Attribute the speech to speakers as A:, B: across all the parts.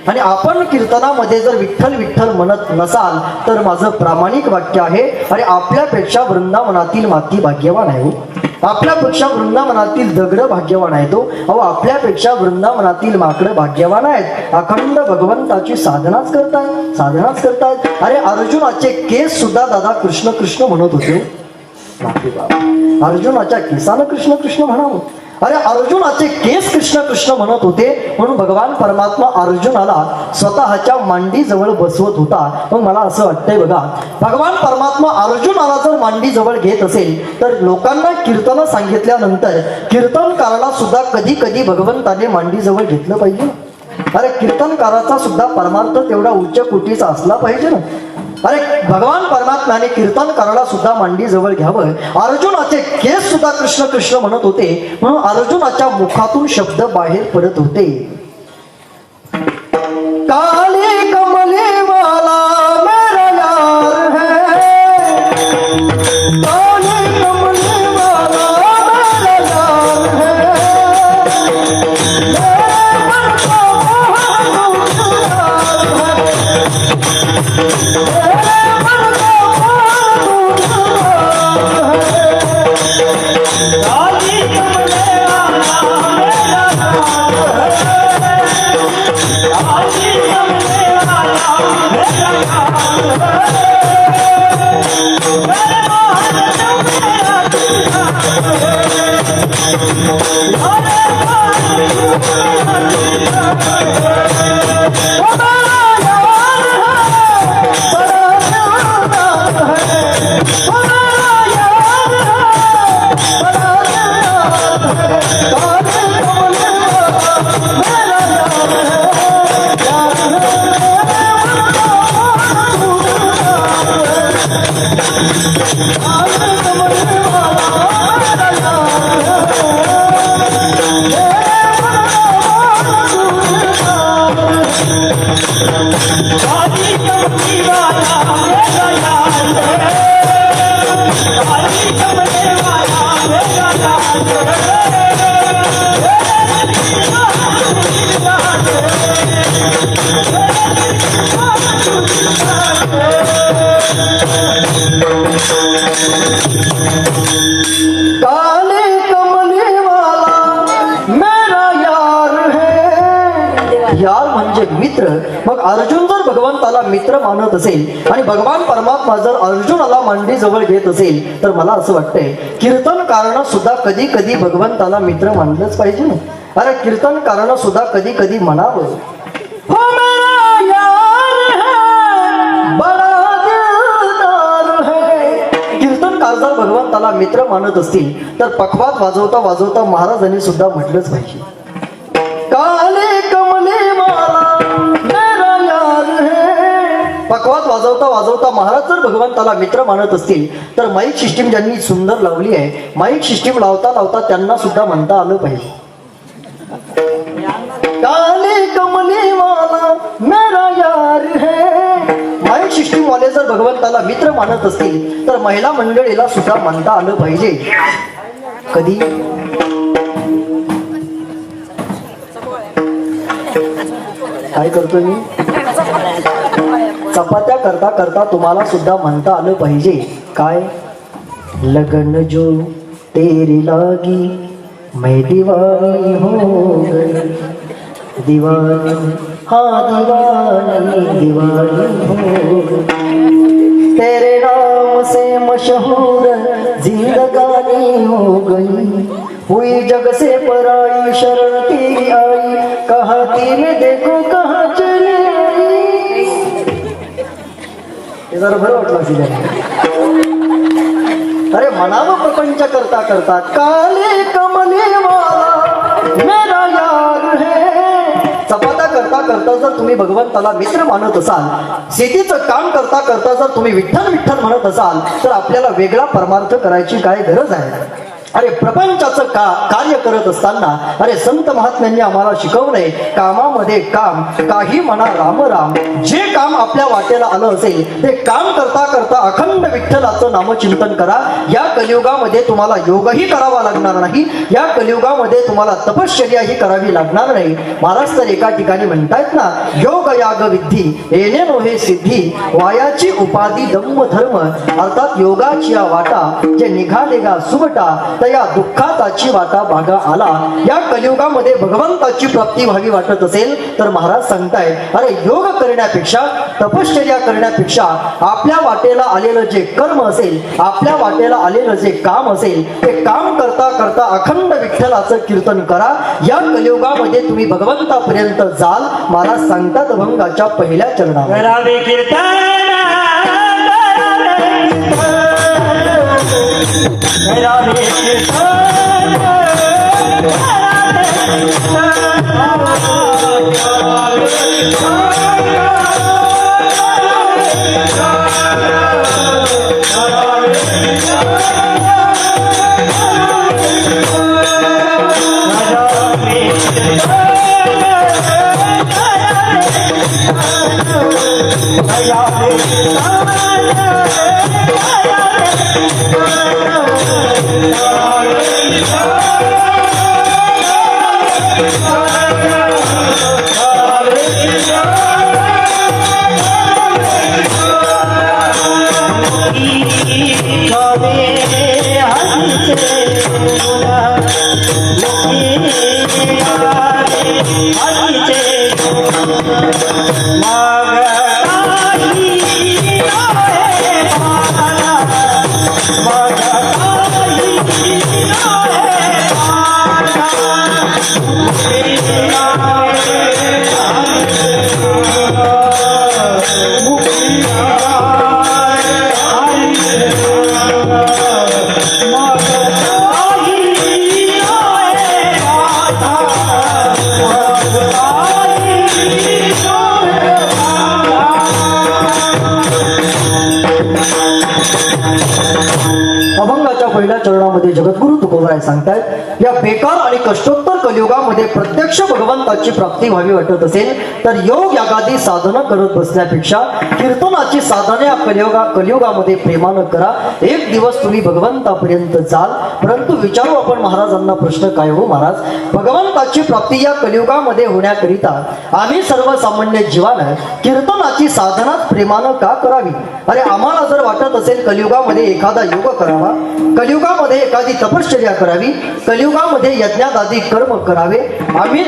A: आणि आपण कीर्तनामध्ये जर विठ्ठल विठ्ठल म्हणत नसाल तर माझं प्रामाणिक वाक्य आहे, आणि आपल्यापेक्षा वृंदावनातील माती भाग्यवान आहे हो. आपल्यापेक्षा वृंदावनातील दगड भाग्यवान आहे तो. अहो, आपल्यापेक्षा वृंदावनातील माकडं भाग्यवान आहेत. अखंड भगवंताची साधनाच करतायत. अरे अर्जुनाचे केस सुद्धा दादा कृष्ण कृष्ण म्हणत होते. अर्जुनाच्या केसानं कृष्ण कृष्ण म्हणावं. अरे अर्जुनाचे केस कृष्ण कृष्ण म्हणत होते, म्हणून भगवान परमात्मा अर्जुनाला स्वतःच्या मांडी जवळ बसवत होता. मग मला असं वाटतंय बघा, भगवान परमात्मा अर्जुनाला जर मांडी जवळ घेत असेल तर लोकांना कीर्तन सांगितल्यानंतर कीर्तनकाराला सुद्धा कधी कधी भगवंताने मांडी जवळ घेतलं पाहिजे. अरे कीर्तनकाराचा सुद्धा परमार्थ तेवढा उच्च कोटीचा असला पाहिजे ना. अरे भगवान परमात्म्याने कीर्तनकाराला सुद्धा मांडी जवळ घ्यावं. अर्जुनाचे केस सुद्धा कृष्ण कृष्ण म्हणत होते, म्हणून अर्जुनाच्या मुखातून शब्द बाहेर पडत होते. काले कमले वाला मेरा यार है, काले कमले वाला मेरा यार है, मित्र. मग अर्जुन जर भगवंताला मित्र मानत असेल आणि भगवान परमात्मा जर अर्जुनाला मांडी जवळ घेत असेल तर मला असं वाटतंय कीर्तनकारानं सुद्धा कधी कधी भगवंताला मित्र मानलंच पाहिजे ना. अरे कीर्तनकारानं सुद्धा कधी कधी म्हणावं, हो मेरा यार है, बडा दिलदार है. कीर्तनकार जर भगवंताला मित्र मानत असतील तर पखवात वाजवता वाजवता महाराजांनी सुद्धा म्हटलंच पाहिजे, काले कमले वाला मेरा यार है. पखवात वाजवता वाजवता महाराज जर भगवंताला मित्र मानत असतील तर माईक सिस्टीम ज्यांनी सुंदर लावली आहे, माईक सिस्टीम लावता लावता त्यांना सुद्धा म्हणता आलं पाहिजे, काले कमले वाला मेरा यार है. माईक सिस्टीम वाले जर भगवंताला मित्र मानत असतील तर महिला मंडळीला सुद्धा म्हणता आलं पाहिजे. कधी काय करतोय मी, चपात्या करता करता तुम्हाला सुद्धा म्हणता आलं पाहिजे, काय, लगन जो तेरी लागी मैं दीवानी हो गई, दीवानी हाँ दीवानी हो गई, तेरे नाम से मशहूर जिंदगानी हो गई, हुई जग से पराई शरण तेरी आई, कहा तीन देखो कहाँ चली आई. हे जरा बरं वाटलं असेल. अरे मनाव प्रपंच करता करता काले कमले वाला मेरा यार है. चपात्या करता करता जर तुम्ही भगवंताला मित्र मानत असाल, शेतीचं काम करता करता जर तुम्ही विठ्ठल विठ्ठल म्हणत असाल तर आपल्याला वेगळा परमार्थ करायची काय गरज आहे. अरे प्रपंचाचं कार्य करत असताना अरे संत महात्म्यांनी आम्हाला शिकवलंय, कामामध्ये काम, काही म्हणा राम राम. जे काम आपल्या वाटेला आलं असेल ते काम करता करता अखंड विठ्ठलाचं नामचिंतन करा. या कलियुगामध्ये तुम्हाला योगही करावा लागणार नाही, या कलियुगामध्ये तुम्हाला तपश्चर्याही करावी लागणार नाही. महाराज तर एका ठिकाणी म्हणतायत ना, योग याग विद्धी येणे नोहे सिद्धी, वायाची उपाधी दम्म धर्म. अर्थात योगाची या वाटा जे निघाले गा सुबटा, या दुःखाताची वाटा भागा आला. या कलियुगामध्ये भगवंताची प्राप्ती व्हावी वाटत असेल तर महाराज सांगतायत, अरे योग करण्यापेक्षा, तपश्चर्या करण्यापेक्षा आपल्या वाटेला आलेलं जे कर्म असेल, आपल्या वाटेला आलेलं जे काम असेल ते काम करता करता अखंड विठ्ठलाचं कीर्तन करा. या कलियुगामध्ये तुम्ही भगवंतापर्यंत जाल. महाराज सांगतात अभंगाच्या पहिल्या चरणावर,
B: करावे कीर्तन करावे
A: पहिल्या चरणामध्ये जगद्गुरु तुकोबराय सांगतायत, या बेकार आणि कष्टोत्तर कलियुगामध्ये प्रत्यक्ष भगवंताची प्राप्ती व्हावी वाटत असेल तर योग यागादी साधना करत बसण्यापेक्षा कीर्तनाची साधने या कलियुगामध्ये प्रेमानं करा. एक दिवस तुम्ही भगवंतापर्यंत जाल. परंतु विचारू आपण महाराजांना प्रश्न, काय हो महाराज, भगवंताची प्राप्ती या कलियुगामध्ये होण्याकरिता आम्ही सर्वसामान्य जीवानं कीर्तनाची साधनाच प्रेमानं का करावी? अरे आम्हाला जर वाटत असेल कलियुगामध्ये एखादा योग करावा, कलियुगामध्ये एखादी तपश्चर्या करावी, कलियुगामध्ये यज्ञादादी कर्म करावे,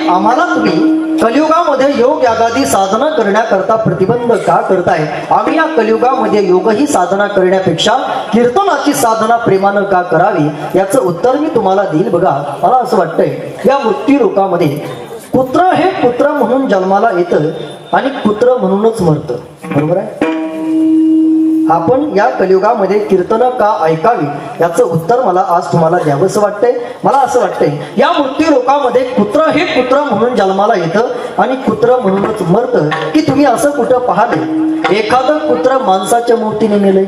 A: आम्हाला तुम्ही कलियुगामध्ये योग यागादी साधना करण्याकरता प्रतिबंध का करताय? आम्ही या कलियुगामध्ये योगही साधना करण्यापेक्षा कीर्तनाची साधना प्रेमानं का करावी? याचं उत्तर मी तुम्हाला देईल. बघा, मला असं वाटतंय, या मृत्यू लोकामध्ये कुत्र हे कुत्र म्हणून जन्माला येतं आणि कुत्र म्हणूनच मरतं. बरोबर आहे? आपण या कलियुगामध्ये कीर्तन का ऐकावी याचं उत्तर मला आज तुम्हाला द्यावंसं वाटतंय. मला असं वाटतंय, या मृत्यू लोकामध्ये कुत्र हे कुत्र म्हणून जन्माला येतं आणि कुत्र म्हणूनच मरतं. की तुम्ही असं कुठं पाहिले एखादं कुत्र माणसाच्या मूर्तीने मेलंय?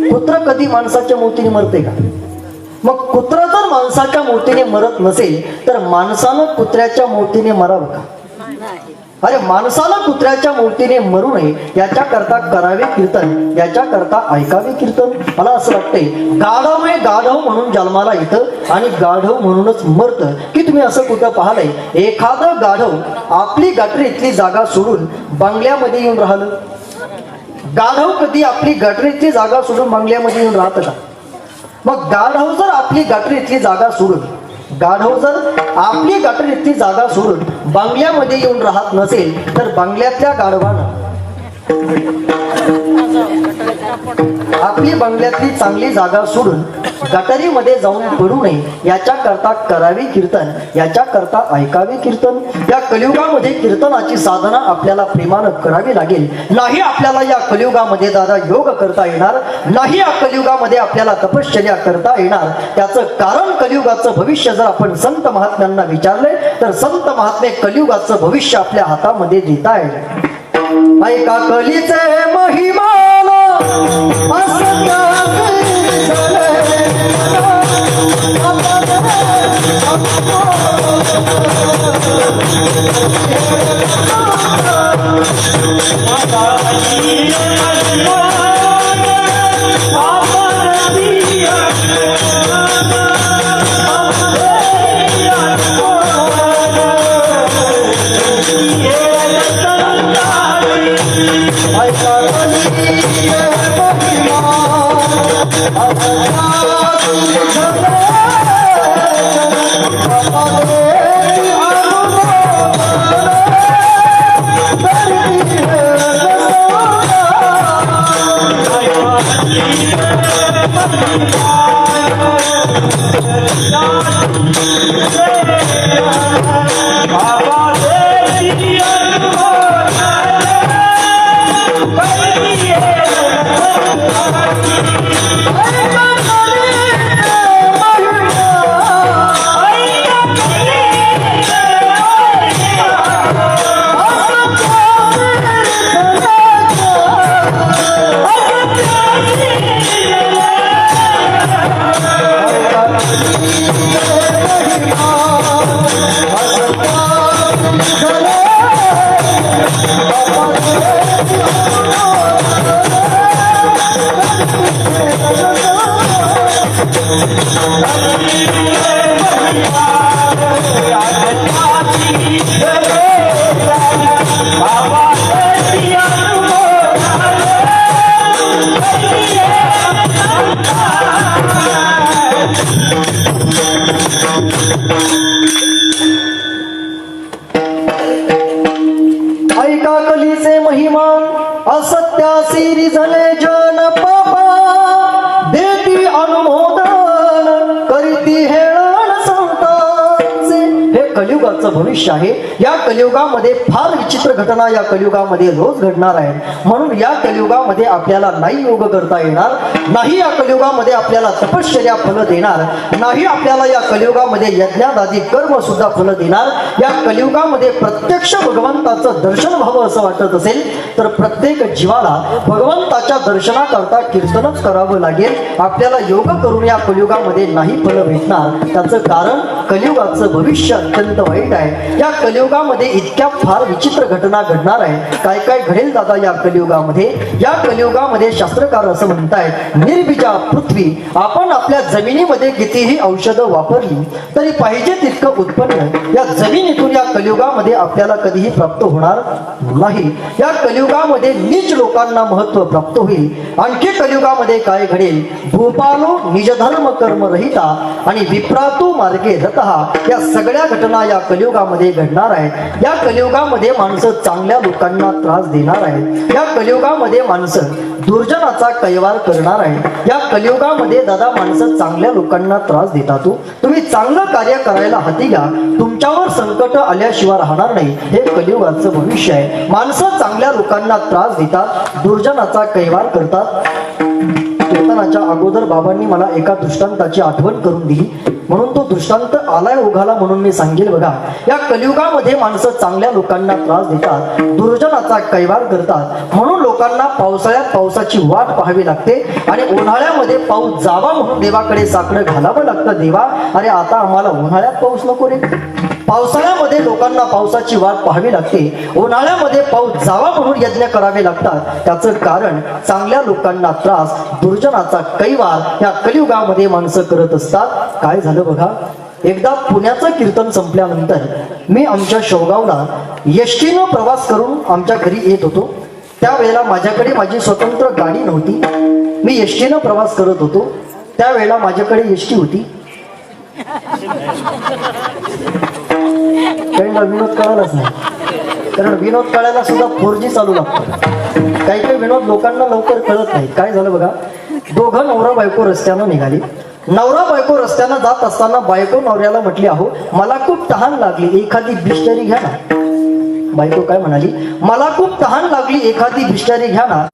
A: कुत्र कधी माणसाच्या मूर्तीने मरते का? मग कुत्र जर माणसाच्या मूर्तीने मरत नसेल तर माणसानं कुत्र्याच्या मूर्तीने मरावं का? अरे माणसाला कुत्र्याच्या मूर्तीने मरू नये याच्याकरता करावे कीर्तन, याच्याकरता ऐकावे कीर्तन. मला असं वाटतंय, गाढव हे गाढव म्हणून जन्माला येतं आणि गाढव म्हणूनच मरतं. की तुम्ही असं कुठं पाहिलंय एखादं गाढव आपली गटरीतली जागा सोडून बंगल्यामध्ये येऊन राहिलं? गाढव कधी आपली गटरीतली जागा सोडून बंगल्यामध्ये येऊन राहतं का? मग गाढव जर आपली गटरीतली जागा सोडून बंगल्यामध्ये येऊन राहत नसेल तर बंगल्यातल्या गाढवानं आपली बंगल्यातली चांगली जागा सोडून गटारीमध्ये जाऊन पडू नये याच्याकरता करावे कीर्तन, याच्याकरता ऐकावे कीर्तन. या कलियुगामध्ये कीर्तनाची साधना आपल्याला प्रेमानं करावी लागेल. नाही आपल्याला या कलियुगामध्ये दादा योग करता येणार नाही, या कलियुगामध्ये आपल्याला तपश्चर्या करता येणार. त्याचं कारण कलियुगाचं भविष्य जर आपण संत महात्म्यांना विचारले तर संत महात्मे कलियुगाचं भविष्य आपल्या हातामध्ये देता येईल. ऐका कलीचे महिमान असत्या
B: बाबा देवी
A: ऐका कलीचे महिमा असत्यासी रिझले जन पापा देती अनुमोदन करीती हेळण संतांचे. हे कलियुगाचं भविष्य आहे. या कलियुगामध्ये फार विचित्र घटना या कलियुगामध्ये रोज घडणार आहेत. म्हणून या कलियुगामध्ये आपल्याला नाही योग करता येणार नाही. या कलियुगामध्ये आपल्याला तपश्चर्या फल देणार नाही. आपल्याला या कलियुगामध्ये यज्ञादादी कर्म सुद्धा फल देणार. या कलियुगामध्ये प्रत्यक्ष भगवंताचं दर्शन व्हावं असं वाटत असेल तर प्रत्येक जीवाला भगवंताच्या दर्शनाकरता कीर्तनच करावं लागेल. आपल्याला योग करून या कलियुगामध्ये नाही फल भेटणार. त्याचं कारण कलियुगाचं भविष्य अत्यंत वाईट आहे. या कलियुगामध्ये इतक्या फार विचित्र घटना घडणार आहे. काय काय घडेल दादा या कलियुगामध्ये. या कलियुगामध्ये शास्त्रकार असं म्हणतायत निर्बीजा पृथ्वी. आपण आपल्या जमिनीमध्ये कितीही औषधं वापरली तरी पाहिजे तितकं उत्पन्न या जमिनीतून या कलियुगामध्ये आपल्याला कधीही प्राप्त होणार नाही. या कलियुगामध्ये नीच लोकांना महत्व प्राप्त होईल. आणखी कलियुगामध्ये काय घडेल भूपालो निजधर्म कर्म रहिता आणि विप्रातो मार्गे रतहा. या सगळ्या घटना या कलियुगामध्ये घडणार आहेत. या कलियुगामध्ये माणसं चांगल्या लोकांना त्रास देणार आहेत. या कलियुगामध्ये माणसं दुर्जनाचा कैवार करणार आहेत. या कलियुगामध्ये दादा माणसं चांगल्या लोकांना त्रास देतात. तुम्ही चांगलं कार्य करायला हाती घ्या. तुमच्यावर संकट आल्याशिवाय राहणार नाही. हे कलियुगाचं भविष्य आहे. माणसं चांगल्या लोकांना त्रास देतात दुर्जनाचा कैवार करतात. कीर्तनाच्या अगोदर बाबांनी मला एका दृष्टांताची आठवण करून दिली म्हणून तो दृष्टांत आलाय ओघाला म्हणून मी सांगेल. बघा या कलियुगामध्ये माणसं चांगल्या लोकांना त्रास देतात दुर्जनाचा कैवार करतात. म्हणून लोकांना पावसाळ्यात पावसाची वाट पाहावी लागते आणि उन्हाळ्यामध्ये पाऊस जावा म्हणून देवाकडे साकडं घालावं लागतं. देवा अरे आता आम्हाला उन्हाळ्यात पाऊस नको रे. पावसाळ्यामध्ये लोकांना पावसाची वाट पाहावी लागते. उन्हाळ्यामध्ये पाऊस जावा म्हणून यज्ञ करावे लागतात. त्याचं कारण चांगल्या लोकांना त्रास दुर्जनाचा कैवार या कलियुगामध्ये माणसं करत असतात. काय झालं बघा एकदा पुण्याचं कीर्तन संपल्यानंतर मी आमच्या शेवगावला एसटीनं प्रवास करून आमच्या घरी येत होतो. त्यावेळेला माझ्याकडे माझी स्वतंत्र गाडी नव्हती. मी एसटीनं प्रवास करत होतो. त्यावेळेला माझ्याकडे एसटी होती. काही विनोद कळालाच नाही कारण विनोद कळायला सुद्धा 4G चालू लागतो. काही काही विनोद लोकांना लवकर कळत नाही. काय झालं बघा दोघं नवरा बायको रस्त्यानं निघाली. नवरा बायको रस्त्यानं जात असताना बायको नवऱ्याला म्हटली अहो मला खूप तहान लागली एखादी बिस्लरी घ्या ना. बायको काय म्हणाली मला खूप तहान लागली एखादी बिस्लरी घ्या ना.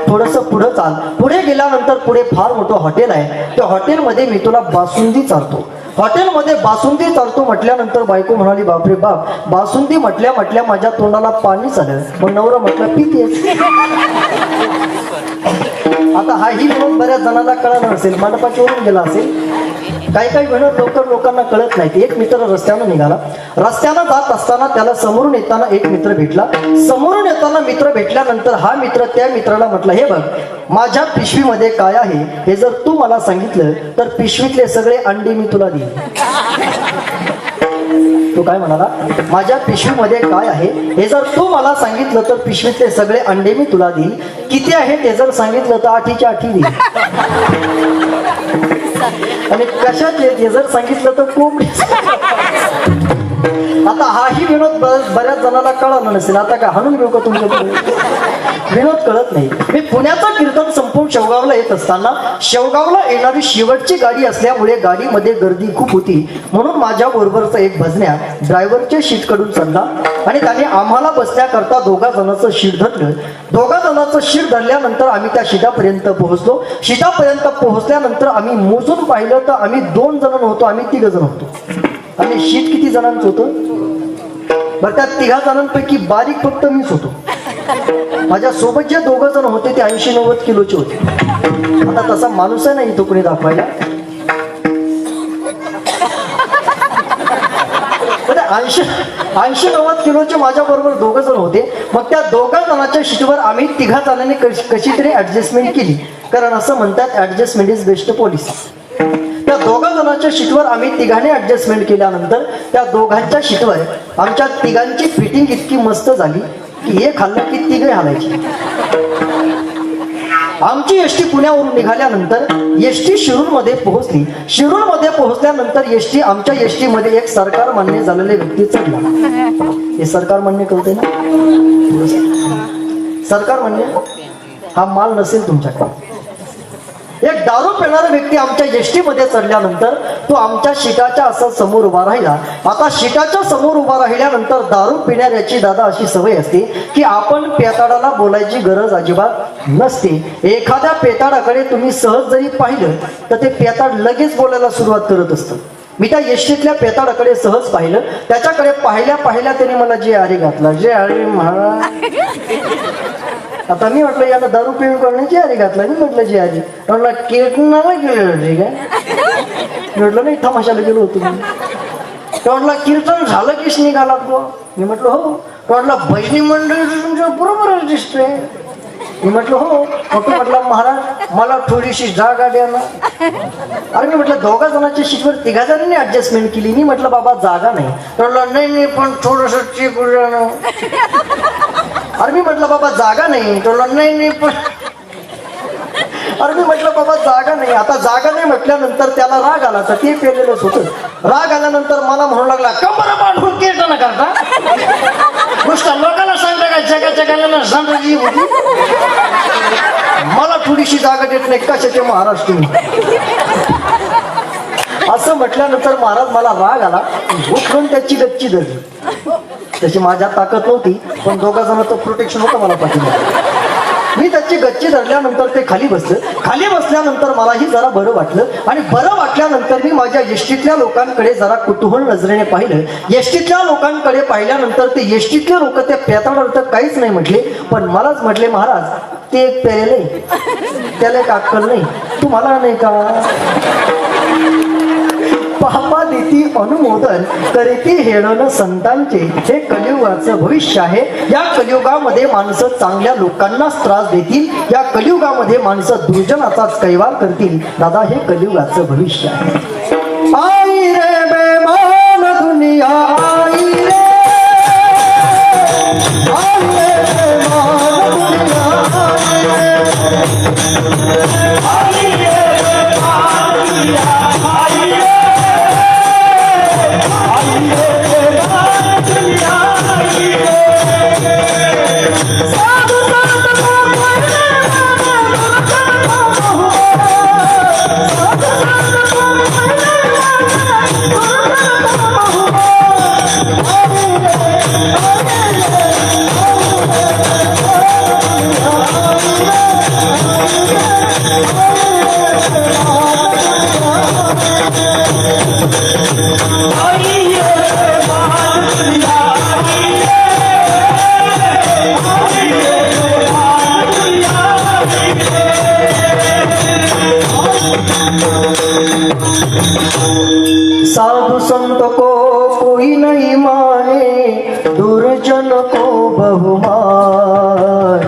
A: थोडस पुढे चाल. पुढे गेल्यानंतर पुढे फार मोठं हॉटेल आहे. त्या हॉटेलमध्ये मी तुला बासुंदी चालतो. हॉटेलमध्ये बासुंदी चालतो म्हटल्यानंतर बायको म्हणाली बापरे बाप बासुंदी म्हटल्या म्हटल्या माझ्या तोंडाला पाणीच आलं. मग नवरा म्हटलं पितेस. आता हाही विनोद बऱ्याच जणांना कळाला नसेल मंडपाच्यावरून गेला असेल. काही काही विनोद लवकर लोकांना कळत नाहीत. एक मित्र रस्त्यानं निघाला. रस्त्यानं जात असताना त्याला समोरून येताना एक मित्र भेटला. समोरून येताना मित्र भेटल्यानंतर हा मित्र त्या मित्राला म्हटला हे बघ माझ्या पिशवीमध्ये काय आहे हे जर तू मला सांगितलं तर पिशवीतले सगळे अंडे मी तुला देईन. तो काय म्हणाला, माझ्या पिशवीमध्ये काय आहे हे जर तू मला सांगितलं तर पिशवीतले सगळे अंडे मी तुला देईल. किती आहे ते जर सांगितलं तर 8च्या 8 देईल. आणि कशाचे ते जर सांगितलं तर कोंबडी. आता हाही विनोद बऱ्याच जणांना कळाला नसेल. आता काय हाणून घेऊ का तुमच्याकडे? विनोद कळत नाही. मी पुण्याचं कीर्तन संपून शेवगावला येत असताना शेवगावला येणारी शेवटची गाडी असल्यामुळे गाडीमध्ये गर्दी खूप होती. म्हणून माझ्या बरोबरचा एक भजन्या ड्रायव्हरच्या शीट कडून चढला आणि त्याने आम्हाला बसण्याकरता 2 जणांचं शीट धरलं. 2 जणांचं शीट धरल्यानंतर आम्ही त्या शीटापर्यंत पोहोचलो. शीटापर्यंत पोहोचल्यानंतर आम्ही मोजून पाहिलं तर आम्ही 2 जण नव्हतो, आम्ही 3 जण होतो. आणि शीट किती जणांचं होतं बरं? त्या 3 जणांपैकी बारीक फक्त मीच होतो. माझ्या सोबत जे 2 जण होते ते 80-90 किलोचे होते. आता तसा माणूस आहे ना इथं कोणी दाखवायला. 80-90 किलोचे माझ्या बरोबर 2 जण होते. मग त्या 2 जणांच्या शीटवर आम्ही 3 जणांनी कशी तरी ऍडजस्टमेंट केली. कारण असं म्हणतात ऍडजस्टमेंट इज बेस्ट पॉलिसी. त्या 2 जणांच्या शीटवर आम्ही 3घांनी ऍडजस्टमेंट केल्यानंतर त्या 2घांच्या शीटवर आमच्या 3घांची फिटिंग इतकी मस्त झाली की हे खाल्लं की 3घे हालायची. आमची एसटी पुण्यावरून निघाल्यानंतर एसटी शिरूरमध्ये पोहोचली. शिरूरमध्ये पोहोचल्यानंतर एसटी आमच्या एसटी मध्ये एक सरकार मान्य झालेले व्यक्ती चढला. हे सरकार मान्य कळते ना? सरकार मान्य हा माल नसेल तुमच्याकडे. एक दारू पिणारा व्यक्ती आमच्या एसटी मध्ये चढल्यानंतर तो आमच्या शीटाच्या असं समोर उभा राहिला. आता शीटाच्या समोर उभा राहिल्यानंतर दारू पिणाऱ्याची दादा अशी सवय असते की आपण पेताडाला बोलायची गरज अजिबात नसते. एखाद्या पेताडाकडे तुम्ही सहज जरी पाहिलं तर ते पेताड लगेच बोलायला सुरुवात करत असतं. मी त्या एसटीतल्या पेताडाकडे सहज पाहिलं. त्याच्याकडे पाहिल्या त्याने मला जे आरे घातला, जे आरे महाराज. आता मी म्हटलं याला दारू पिऊन करण्याची आरी घातला. मी म्हटलं जी आरी म्हटलं कीर्तनाला गेलेलो ठीक आहे. म्हटलं नाही तमाशाला गेलो होतो मी. म्हटलं कीर्तन झालं कीच निघाला तो. मी म्हटलं हो. म्हटलं भजनी मंडळी तुमच्या बरोबरच दिसतोय. मी म्हटलं हो. मग म्हटलं महाराज मला थोडीशी जागा द्या ना. अरे मी म्हटलं 2 जणांच्या शीटवर 3 जणांनी ऍडजस्टमेंट केली. मी म्हटलं बाबा जागा नाही. म्हटलं नाही पण थोडस चेक. अरे मी म्हटलं बाबा जागा नाही. नाही पण अरे मी म्हटलं बाबा जागा नाही. आता जागा नाही म्हटल्यानंतर त्याला राग आला. तर ते पेलेलंच होतं. राग आल्यानंतर मला म्हणू लागला कंबर बांधून कीर्तन करता गोष्ट लोकांना सांगता का जगाला सांगायची होती. मला थोडीशी जागा देत नाही कशाचे महाराज तुम्ही. असं म्हटल्यानंतर महाराज मला राग आला. उठून त्याची गच्ची धरली. त्याची माझ्या ताकद नव्हती पण 2 जणांचं प्रोटेक्शन होतं मला पाठीला. मी त्याची गच्ची धरल्यानंतर ते खाली बसलं. खाली बसल्यानंतर मलाही जरा बरं वाटलं. आणि बरं वाटल्यानंतर मी माझ्या एसटीतल्या लोकांकडे जरा कुतूहल नजरेने पाहिलं. एसटीतल्या लोकांकडे पाहिल्यानंतर ते एसटीतले लोक त्या पेताडावर तर काहीच नाही म्हटले. पण मलाच म्हटले महाराज ते एक प्यायले नाही, त्याला एक अक्कल नाही, तुम्हाला नाही का? पापा देती अनुमोदन करीती हेळण संतांचे. हे कलियुगाचं भविष्य आहे. या कलियुगामध्ये माणसं चांगल्या लोकांनाच त्रास देतील. या कलियुगामध्ये माणसं दुर्जनाचाच कैवार करतील. दादा हे कलियुगाचं भविष्य आहे. आई रे बेमान दुनिया आई रे, आई रे बेमान दुनिया आई रे, बेमान दुनिया आई रे. साधु संत को कोई नहीं माने, दुर्जन को बहुमान.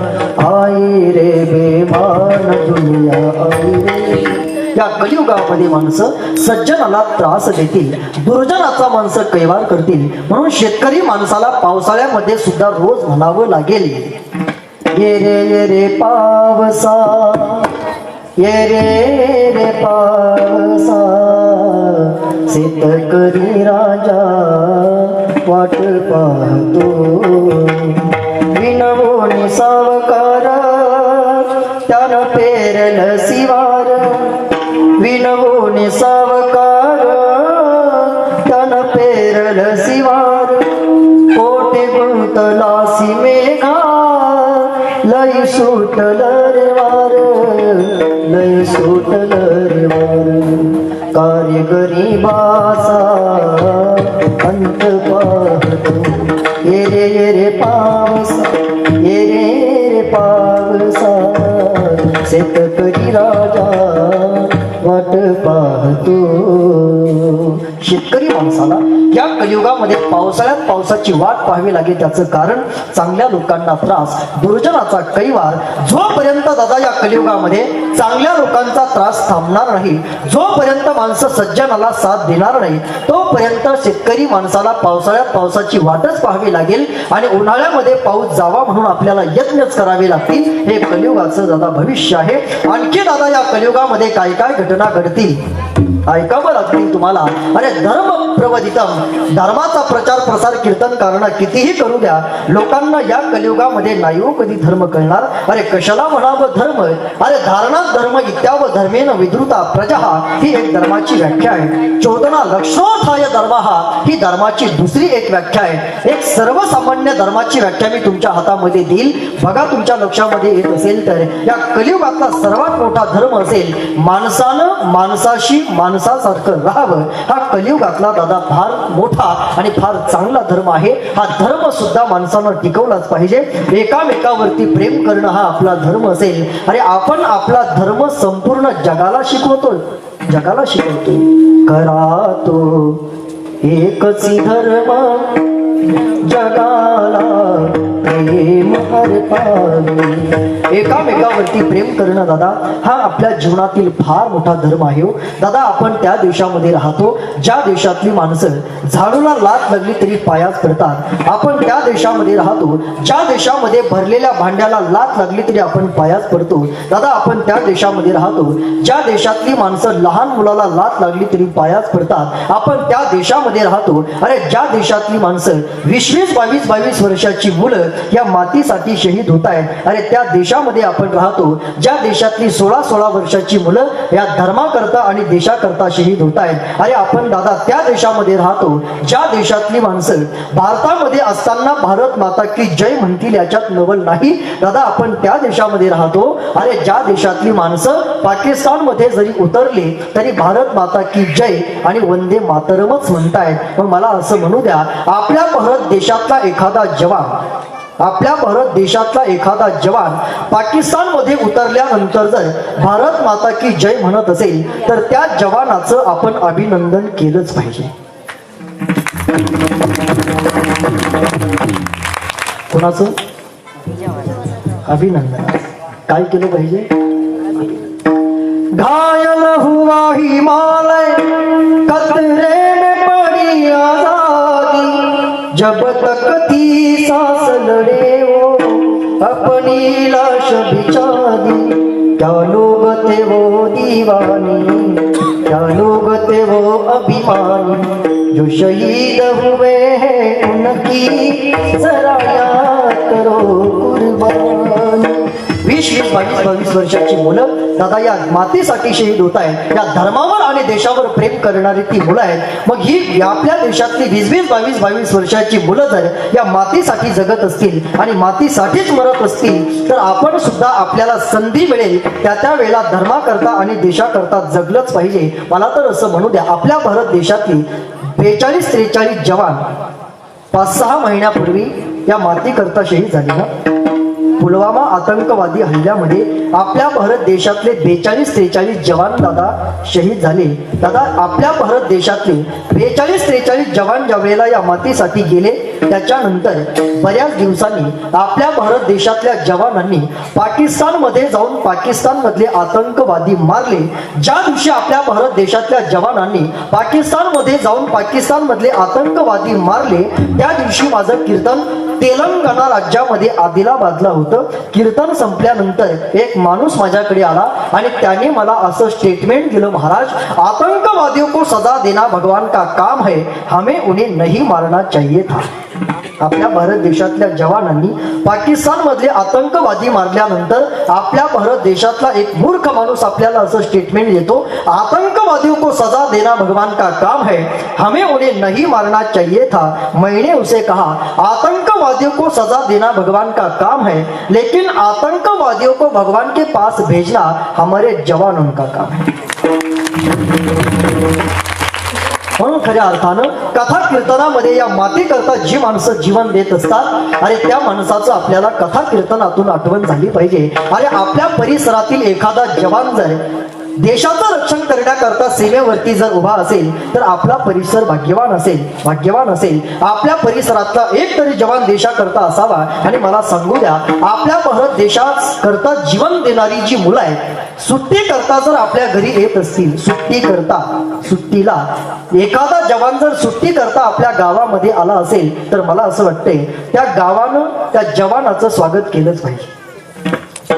A: आई रे बेमान दुनिया आई रे. या कलियुगामध्ये माणसं सज्जनाला त्रास देतील, दुर्जनाचा माणसं कैवार करतील. म्हणून शेतकरी माणसाला पावसाळ्यामध्ये सुद्धा रोज म्हणावं लागेल, ये रे पावसा, ये रे पावसा, शेतकरी राजा वाट पाहतो. विनवोनी सावकार त्यानं पेरल शिवार, विनवोनी सावकार त्यानं पेरल शिवार. कोटे गुंतलासी मेघा लय सुटल रे वार, लय सुटल रे वार. कार्य गरीबाचा अंत पाहतो. ये रे पावसा, ये रे पावसा, शेतकरी राजा वाट पाहतो. शेतकरी माणसाला या कलियुगामध्ये पावसाळ्यात पावसाची वाट पाहावी लागेल. त्याचं कारण चांगल्या लोकांना त्रास, दुर्जनाचा कैवार. जोपर्यंत दादा या कलियुगामध्ये चांगल्या लोकांचा त्रास थांबणार नाही, जोपर्यंत माणसं सज्जनाला साथ देणार नाही, तोपर्यंत शेतकरी माणसाला पावसाळ्यात पावसाची वाटच पाहावी लागेल. आणि उन्हाळ्यामध्ये पाऊस जावा म्हणून आपल्याला यत्नच करावे लागतील. हे कलियुगाचं दादा भविष्य आहे. आणखी दादा या कलियुगामध्ये काय काय घटना घडतील ऐकावं लागतील तुम्हाला. अरे धर्म प्रवदितम, धर्माचा प्रचार प्रसार कीर्तन करणं कितीही करू द्या, लोकांना या कलियुगामध्ये नाही हो कधी धर्म कळणार. अरे कशाला म्हणावं धर्म, अरे धारणात धर्म इत्याव धर्मेन विद्रुता प्रजा ही एक धर्माची व्याख्या आहे. चोदना लक्षणोर्थाय धर्म ही धर्माची दुसरी एक व्याख्या आहे. एक सर्वसामान्य धर्माची व्याख्या मी तुमच्या हातामध्ये देईल, बघा तुमच्या लक्षामध्ये येत असेल तर. या कलियुगातला सर्वात मोठा धर्म असेल माणसानं माणसाशी माणसासारखं राहावं. हा कलियुगातला दादा फार मोठा आणि फार चांगला धर्म आहे. हा धर्म सुद्धा माणसानं टिकवलाच पाहिजे. एकामेकावरती प्रेम करणं हा आपला धर्म असेल. अरे आपण आपला धर्म संपूर्ण जगाला शिकवतोय, जगाला शिकवतोय. करा तो एकच धर्म जगाला प्रेम अर्पावे. एकामेकावरती प्रेम करणं दादा हा आपल्या जीवनातील फार मोठा धर्म आहे हो. दादा आपण त्या देशामध्ये राहतो ज्या देशातली माणसं झाडूला लाथ लागली तरी पायाच पडतात. आपण त्या देशामध्ये राहतो ज्या देशामध्ये भरलेल्या भांड्याला लाथ लागली तरी आपण पायाच पडतो. दादा आपण त्या देशामध्ये राहतो ज्या देशातली माणसं लहान मुलाला लाथ लागली तरी पायाच पडतात. आपण त्या देशामध्ये राहतो अरे ज्या देशातली माणसं 20-22 वर्षाची मुलं या मातीसाठी शहीद होत आहेत. अरे त्या देशामध्ये आपण राहतो ज्या देशातली 16 वर्षाची मुलं या धर्माकरता आणि देशाकरता शहीद होत आहेत. अरे आपण दादा त्या देशामध्ये राहतो ज्या देशातली माणसं भारतामध्ये असताना भारत माता की जय म्हणतील याच्यात नवल नाही. दादा आपण त्या देशामध्ये राहतो अरे ज्या देशातली माणसं पाकिस्तानमध्ये जरी उतरले तरी भारत माता की जय आणि वंदे मातरमच म्हणतायत. मग मला असं म्हणू द्या आपल्या भारत देशातला एखादा जवान, आपल्या भारत देशातला एखादा जवान पाकिस्तानमध्ये उतरल्यानंतर जर भारत माता की जय म्हणत असेल तर त्या जवानाचं आपण अभिनंदन केलंच पाहिजे. कोणाचं अभिनंदन काय केलं पाहिजे. घायल हुआ हिमालय कतरे में पड़ी आजादी, जब तक थी सांस लड़े वो अपनी लाश बिछा दी. क्या लोग थे वो दीवानी, क्या लोग थे वो अभिमानी, जो शहीद हुए हैं उनकी जरा याद करो कुर्बानी. 20-22 वर्षाची मुलं दादा या मातीसाठी शहीद होत आहेत. या धर्मावर आणि देशावर प्रेम करणारी ती मुलं आहेत. मग ही आपल्या देशातली 20-22 वर्षाची मुलं जर या मातीसाठी जगत असतील आणि मातीसाठीच मरत असतील तर आपण सुद्धा आपल्याला संधी मिळेल त्या वेळेला धर्माकरता आणि देशाकरता जगलंच पाहिजे. मला तर असं म्हणू द्या आपल्या भारत देशातली 42-43 जवान 5-6 महिन्यापूर्वी या मातीकरता शहीद झाले ना. पुलवामा आतंकवादी हल्ल्यामध्ये आपल्या भारत देशातले 42-43 जवान दादा शहीद झाले. दादा, आपल्या भारत देशातले 42-43 जवान ज्या वेळेला या मातीसाठी गेले, त्याच्यानंतर बऱ्याच दिवसांनी आपल्या भारत देशातल्या जवानांनी पाकिस्तानमध्ये जाऊन पाकिस्तानमधले आतंकवादी मारले. ज्या दिवशी आपल्या भारत देशातल्या जवानांनी पाकिस्तानमध्ये जाऊन पाकिस्तानमधले आतंकवादी मारले, त्या दिवशी माझं कीर्तन तेलंगणा राज्यामध्ये आदिलाबादला होतं. कीर्तन संपल्यानंतर एक माणूस माझ्याकडे आला आणि त्याने मला असं स्टेटमेंट दिलं, महाराज, आतंकवादियों को सजा देना भगवान का काम है, हमें उन्हें नहीं मारना चाहिए था. आपल्या भारत देशातल्या जवानांनी पाकिस्तान मधले आतंकवादी मारल्यानंतर आपल्या भारत देशातला एक मूर्ख माणूस आपल्याला असं स्टेटमेंट देतो, आतंकवादियों को सजा देना भगवान का काम है, हमें उन्हें नहीं मारना चाहिए था. मैंने उसे कहा, आतंकवादियों को सजा देना भगवान का काम है, लेकिन आतंकवादियों को भगवान के पास भेजना हमारे जवानों का काम है. म्हणून खऱ्या अर्थानं कथा कीर्तनामध्ये या मातीकरता जी माणसं जीवन देत असतात, अरे त्या माणसाचं आपल्याला कथा कीर्तनातून आठवण झाली पाहिजे. अरे आपल्या परिसरातील एखादा जवान जर देशाचं रक्षण करण्याकरता सीमेवरती जर उभा असेल तर आपला परिसर भाग्यवान असेल. आपल्या परिसरातला एक तरी जवान देशाकरता असावा. आणि मला सांगू द्या, आपल्या भारत देशाकरता जीवन देणारी जी मुलं आहेत, सुट्टी करता जर आपल्या घरी येत असतील, सुट्टीला एखादा जवान जर सुट्टी करता आपल्या गावामध्ये आला असेल, तर मला असं वाटतंय त्या गावानं त्या जवानाचं स्वागत केलंच पाहिजे.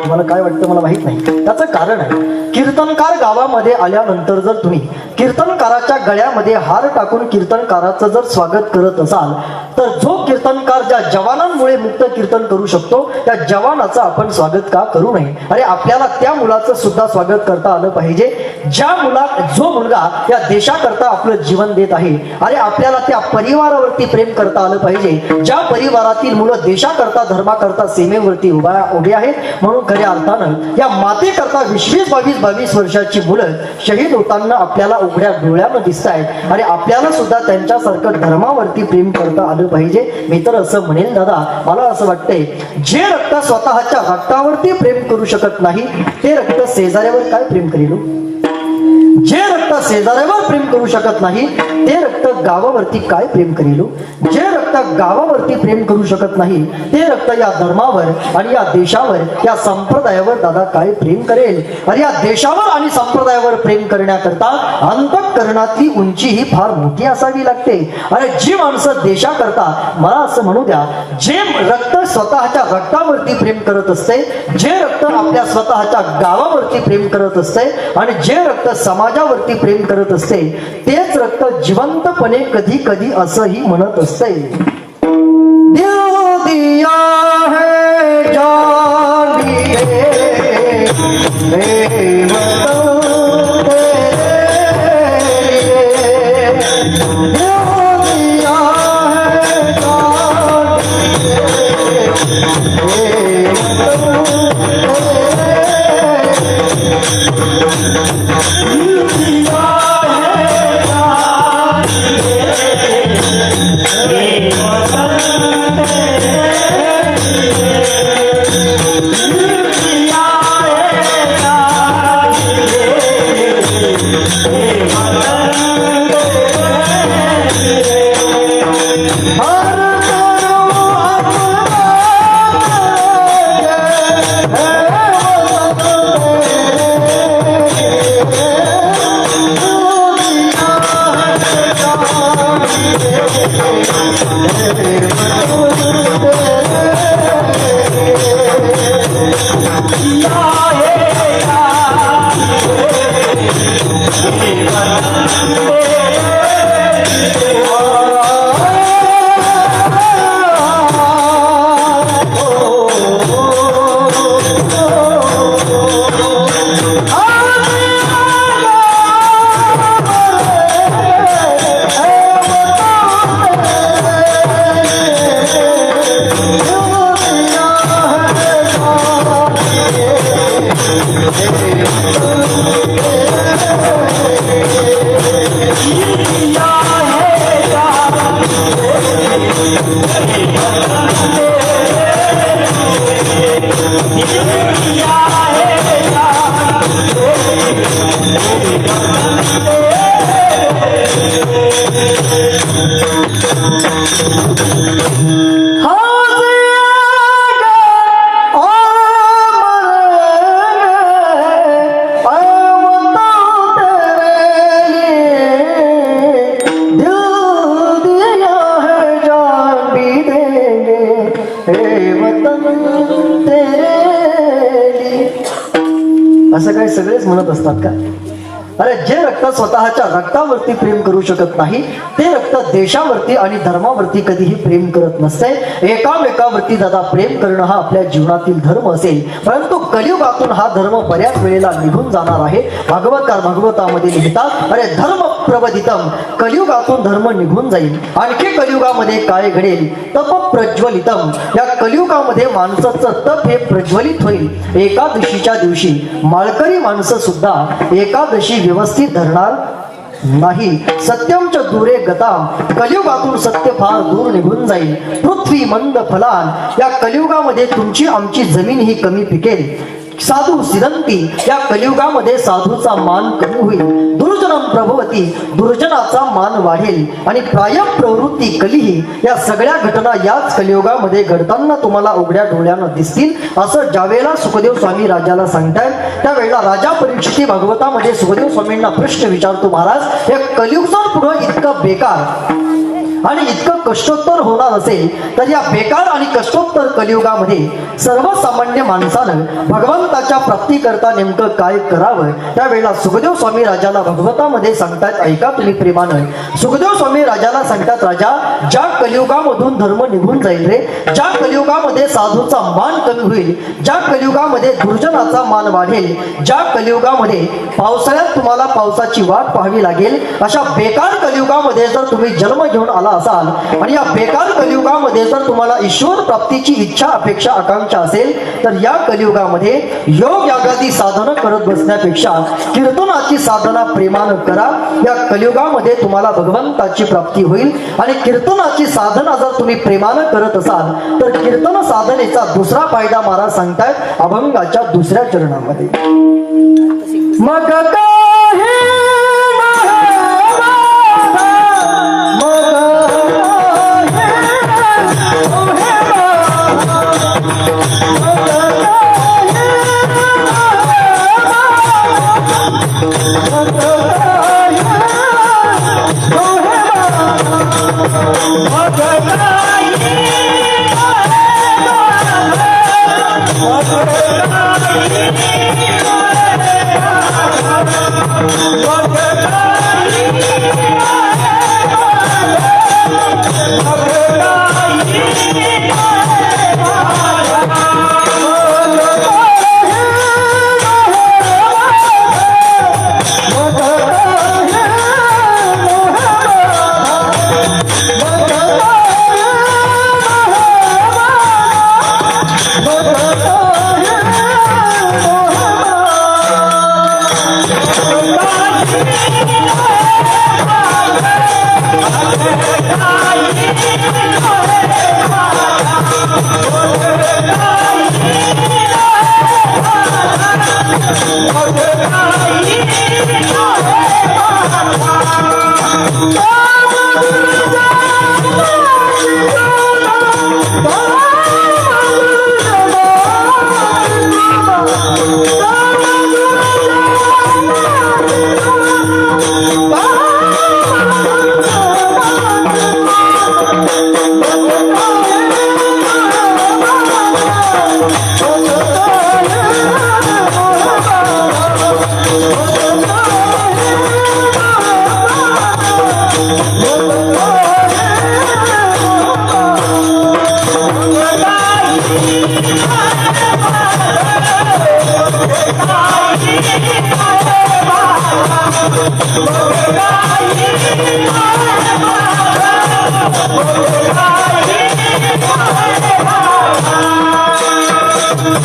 A: मला काय वाटतं मला माहित नाही. त्याचं कारण आहे, कीर्तनकार गावामध्ये आल्यानंतर जर तुम्ही कीर्तनकाराच्या गळ्यामध्ये हार टाकून कीर्तनकाराचं जर स्वागत करत असाल, तर जो कीर्तनकार ज्या जवानांमुळे मुक्त कीर्तन करू शकतो, त्या जवानाचं आपण स्वागत का करू नये. अरे आपल्याला त्या मुलाचं सुद्धा स्वागत करता आलं पाहिजे, जो मुलगा या देशाकरता आपलं जीवन देत आहे. अरे आपल्याला त्या परिवारावरती प्रेम करता आलं पाहिजे, ज्या परिवारातील मुलं देशाकरता धर्माकरता सीमेवरती उभे आहेत. म्हणून खऱ्या अर्थानं या मातेकरता 20-22 वर्षाची मुलं शहीद होताना आपल्याला उघड्या डोळ्यानं दिसत आहेत. आणि आपल्याला सुद्धा त्यांच्यासारखं धर्मावरती प्रेम करता आलं पाहिजे. मी तर असं म्हणेन दादा, मला असं वाटतंय, जे रक्त स्वतःच्या रक्तावरती प्रेम करू शकत नाही, ते रक्त शेजाऱ्यावर काय प्रेम करेल. जे रक्त शेजाऱ्यावर प्रेम करू शकत नाही, ते रक्त गावावरती काय प्रेम करेल. जे रक्त गावावरती प्रेम करू शकत नाही, ते रक्त या धर्मावर आणि या देशावर, या संप्रदायावर दादा काय प्रेम करेल. अरे या देशावर आणि संप्रदायावर प्रेम करण्याकरता अंतःकरणातली उंची ही फार मोठी असावी लागते. अरे जी माणसं देशाकरता, मला असं म्हणू द्या, जे रक्त स्वतःच्या रक्तावरती प्रेम करत असते, जे रक्त आपल्या स्वतःच्या गावावरती प्रेम करत असते, आणि जे रक्त समाजावरती प्रेम करत असते, तेच रक्त जिवंतपणे कधी कधी असंही म्हणत असते, दिल दिया है जान दिए हे वतन तेरे, दिल दिया है जान दिए हे
C: Yeah.
A: असं काय सगळेच म्हणत असतात का? अरे जे रक्त स्वतःच्या रक्तावरती प्रेम करू शकत नाही ते रक्त देशावरती आणि धर्मावरती कधीही प्रेम करत नसते. एकामेकावरती दादा प्रेम करणं हा आपल्या जीवनातील धर्म असेल, परंतु कलियुगातून हा धर्म बऱ्याच वेळेला निघून जाणार आहे. भागवतामध्ये लिहितात, अरे धर्म प्रवदितम, कलियुगातून धर्म निघून जाईल. आणखी कलियुगामध्ये काय घडेल? तप प्रज्वलितम, या कलियुगामध्ये माणसाचं तप हे प्रज्वलित होईल. एकादशीच्या दिवशी माळकरी माणसं सुद्धा एकादशी व्यवस्थित धरणार नाही. सत्यमच्या दूरे गताम, कलियुगातून सत्य फार दूर निघून जाईल. पृथ्वी मंद फलान, या कलियुगामध्ये तुमची आमची जमीन ही कमी पिकेल. साधू सिरंती, या कलियुगामध्ये साधूचा मान कमी होईल. दुर्जनम प्रभवती, दुर्जनाचा मान वाढेल. आणि प्राय प्रवृत्ती कलिही, या सगळ्या घटना याच कलियुगामध्ये घडताना तुम्हाला उघड्या डोळ्यानं दिसतील. असं ज्यावेळेला सुखदेव स्वामी राजाला सांगतायत त्यावेळेला राजा परीक्षिती भागवतामध्ये सुखदेव स्वामींना प्रश्न विचारतो, महाराज हे कलियुग पुढं इतकं बेकार आणि इतकं कष्टोत्तर होणार असेल तर या बेकार आणि कष्टोत्तर कलियुगामध्ये सर्वसामान्य माणसानं भगवंताच्या प्राप्तीकरता नेमकं काय करावं? त्यावेळेला सुखदेव स्वामी राजाला भागवतामध्ये सांगतात, ऐका तुम्ही प्रेमानं. सुखदेव स्वामी राजाला सांगतात, राजा ज्या कलियुगामधून धर्म निघून जाईल रे, ज्या कलियुगामध्ये साधूचा मान कमी होईल, ज्या कलियुगामध्ये दुर्जनाचा मान वाढेल, ज्या कलियुगामध्ये पावसाळ्यात तुम्हाला पावसाची वाट पाहावी लागेल, अशा बेकार कलियुगामध्ये जर तुम्ही जन्म घेऊन आला असाल आणि या बेकार कलियुगामध्ये जर तुम्हाला ईश्वर प्राप्तीची इच्छा अपेक्षा आकांक्षा असेल तर या कलियुगामध्ये योग यागादी साधना करत बसण्यापेक्षा कीर्तनाची साधना प्रेमानं करा. या कलियुगामध्ये तुम्हाला भगवंताची प्राप्ती होईल. आणि कीर्तनाची साधना जर तुम्ही प्रेमानं करत असाल तर कीर्तन साधनेचा दुसरा फायदा महाराज सांगतायत अभंगाच्या दुसऱ्या चरणामध्ये. मग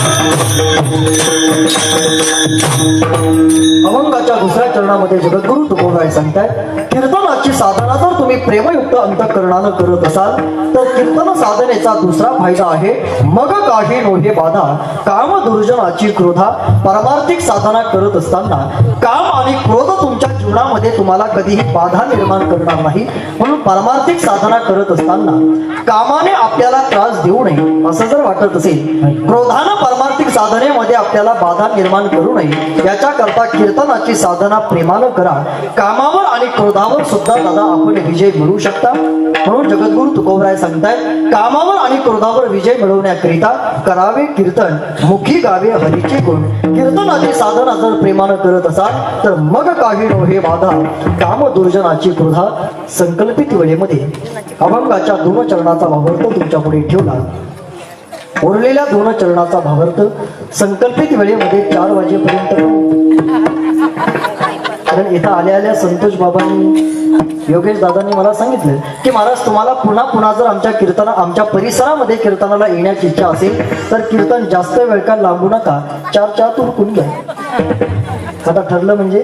C: Bye.
A: अभंगाच्या दुसऱ्या चरणामध्ये जगद्गुरु तुकोबाई सांगतायत, कीर्तनाची साधना जर तुम्ही प्रेमयुक्त अंतःकरणानं करत असाल तर कीर्तन साधनेचा दुसरा फायदा आहे, मग काही नोहे बाधा काम दुर्जनाची क्रोधा. परमार्थिक साधना करत असताना काम आणि क्रोध तुमच्या जीवनामध्ये तुम्हाला कधीही बाधा निर्माण करणार नाही. म्हणून परमार्थिक साधना करत असताना कामाने आपल्याला त्रास देऊ नये असं जर वाटत असेल, क्रोधानं परमार्थिक साधनेमध्ये आपल्याला बाधा निर्माण करू नये, याच्याकरता कीर्तनाची साधना प्रेमानं करा. कामावर आणि क्रोधावर सुद्धा दादा आपण विजय मिळवू शकता. म्हणून जगद्गुरु तुकोबराय सांगतायत, कामावर आणि क्रोधावर विजय मिळवण्याकरिता करावे कीर्तन, मुखी गावे हरीचे गुण. कीर्तनाची साधना जर प्रेमानं करत असाल तर मग काही नोहे बाधा काम दुर्जनाची क्रोधा. संकल्पित वेळेमध्ये अभंगाच्या 2 चरणाचा भावार्थ तुमच्या पुढे ठेवला. उरलेल्या 2 चरणाचा भावार्थ संकल्पित वेळेमध्ये 4 वाजेपर्यंत, कारण इथं आल्या संतोष बाबांनी, योगेश दादांनी मला सांगितलं की महाराज तुम्हाला पुन्हा पुन्हा जर आमच्या परिसरामध्ये कीर्तनाला येण्याची इच्छा असेल तर कीर्तन जास्त वेळ का लांबू नका, 4च्या आत उरकून घ्या. आता ठरलं म्हणजे